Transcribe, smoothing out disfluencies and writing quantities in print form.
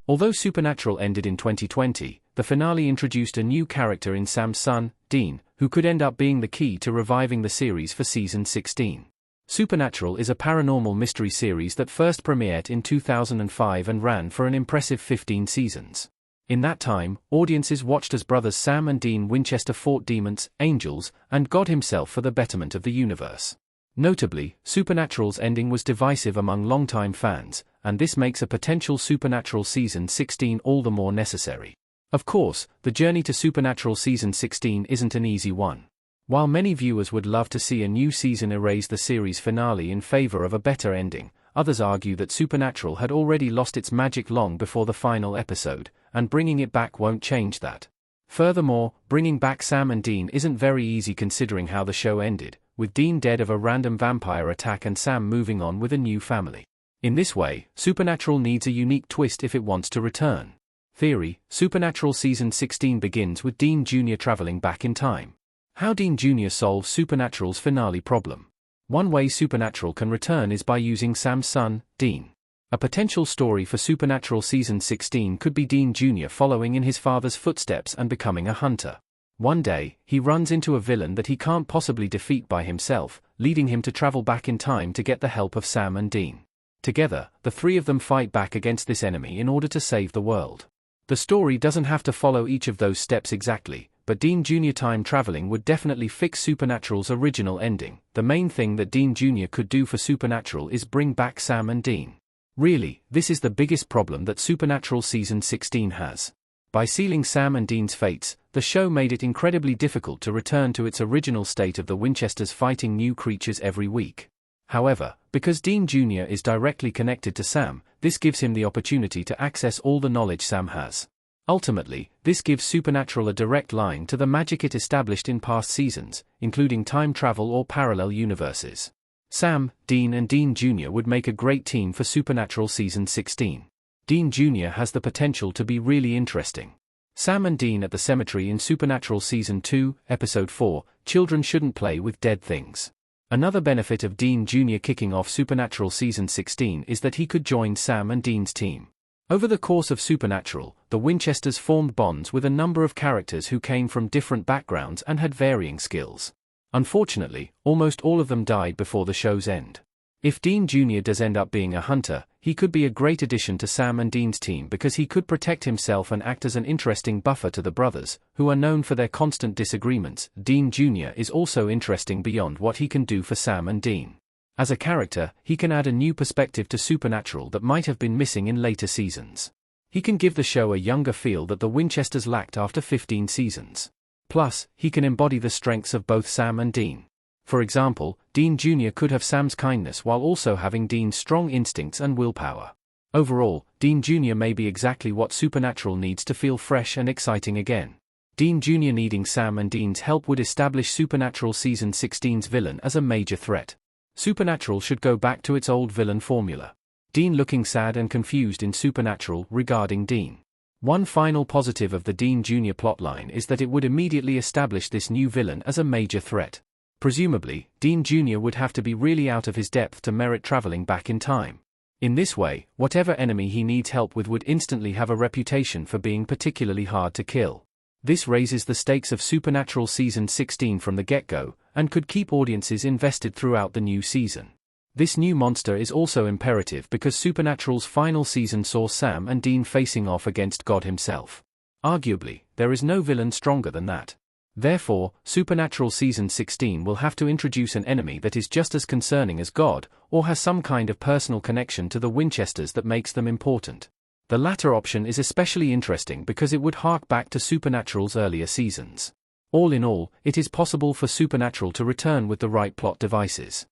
Although Supernatural ended in 2020, the finale introduced a new character in Sam's son, Dean, who could end up being the key to reviving the series for season 16. Supernatural is a paranormal mystery series that first premiered in 2005 and ran for an impressive 15 seasons. In that time, audiences watched as brothers Sam and Dean Winchester fought demons, angels, and God himself for the betterment of the universe. Notably, Supernatural's ending was divisive among longtime fans, and this makes a potential Supernatural Season 16 all the more necessary. Of course, the journey to Supernatural Season 16 isn't an easy one. While many viewers would love to see a new season erase the series finale in favor of a better ending, others argue that Supernatural had already lost its magic long before the final episode, and bringing it back won't change that. Furthermore, bringing back Sam and Dean isn't very easy considering how the show ended, with Dean dead of a random vampire attack and Sam moving on with a new family. In this way, Supernatural needs a unique twist if it wants to return. Theory: Supernatural Season 16 begins with Dean Jr. traveling back in time. How Dean Jr. solves Supernatural's finale problem. One way Supernatural can return is by using Sam's son, Dean. A potential story for Supernatural Season 16 could be Dean Jr. following in his father's footsteps and becoming a hunter. One day, he runs into a villain that he can't possibly defeat by himself, leading him to travel back in time to get the help of Sam and Dean. Together, the three of them fight back against this enemy in order to save the world. The story doesn't have to follow each of those steps exactly, but Dean Jr. time traveling would definitely fix Supernatural's original ending. The main thing that Dean Jr. could do for Supernatural is bring back Sam and Dean. Really, this is the biggest problem that Supernatural Season 16 has. By sealing Sam and Dean's fates, the show made it incredibly difficult to return to its original state of the Winchesters fighting new creatures every week. However, because Dean Jr. is directly connected to Sam, this gives him the opportunity to access all the knowledge Sam has. Ultimately, this gives Supernatural a direct line to the magic it established in past seasons, including time travel or parallel universes. Sam, Dean and Dean Jr. would make a great team for Supernatural Season 16. Dean Jr. has the potential to be really interesting. Sam and Dean at the cemetery in Supernatural Season 2, Episode 4, Children Shouldn't Play with Dead Things. Another benefit of Dean Jr. kicking off Supernatural Season 16 is that he could join Sam and Dean's team. Over the course of Supernatural, the Winchesters formed bonds with a number of characters who came from different backgrounds and had varying skills. Unfortunately, almost all of them died before the show's end. If Dean Jr. does end up being a hunter, he could be a great addition to Sam and Dean's team because he could protect himself and act as an interesting buffer to the brothers, who are known for their constant disagreements. Dean Jr. is also interesting beyond what he can do for Sam and Dean. As a character, he can add a new perspective to Supernatural that might have been missing in later seasons. He can give the show a younger feel that the Winchesters lacked after 15 seasons. Plus, he can embody the strengths of both Sam and Dean. For example, Dean Jr. could have Sam's kindness while also having Dean's strong instincts and willpower. Overall, Dean Jr. may be exactly what Supernatural needs to feel fresh and exciting again. Dean Jr. needing Sam and Dean's help would establish Supernatural Season 16's villain as a major threat. Supernatural should go back to its old villain formula. Dean looking sad and confused in Supernatural regarding Dean. One final positive of the Dean Jr. plotline is that it would immediately establish this new villain as a major threat. Presumably, Dean Jr. would have to be really out of his depth to merit traveling back in time. In this way, whatever enemy he needs help with would instantly have a reputation for being particularly hard to kill. This raises the stakes of Supernatural Season 16 from the get-go, and could keep audiences invested throughout the new season. This new monster is also imperative because Supernatural's final season saw Sam and Dean facing off against God himself. Arguably, there is no villain stronger than that. Therefore, Supernatural Season 16 will have to introduce an enemy that is just as concerning as God, or has some kind of personal connection to the Winchesters that makes them important. The latter option is especially interesting because it would hark back to Supernatural's earlier seasons. All in all, it is possible for Supernatural to return with the right plot devices.